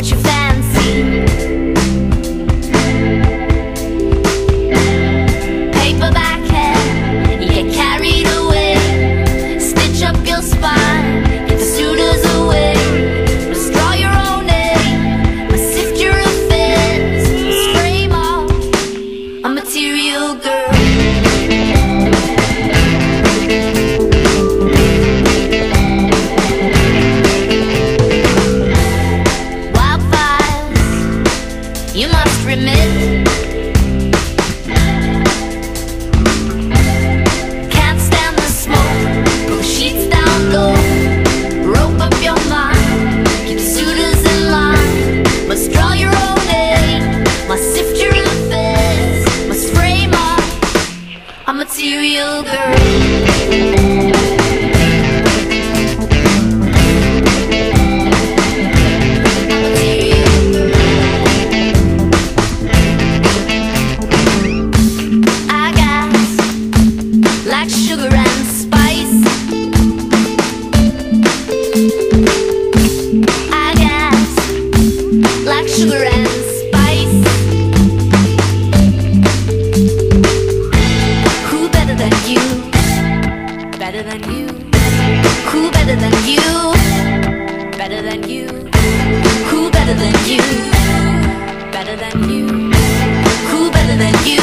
what you fancy. Paperback head, you get carried away. Stitch up your spine, get the suitors away. Just draw your own name, but sift your affairs. Just frame off a material girl. You must remit. Can't stand the smoke, pull the sheets down low. Rope up your mind, keep the suitors in line. Must draw your own name, must sift your affairs. Must frame up a material girl. Like sugar and spice, I guess, like sugar and spice. Who better than you? Better than you? Who better than you? Better than you? Who better than you? Better than you? Who better than you?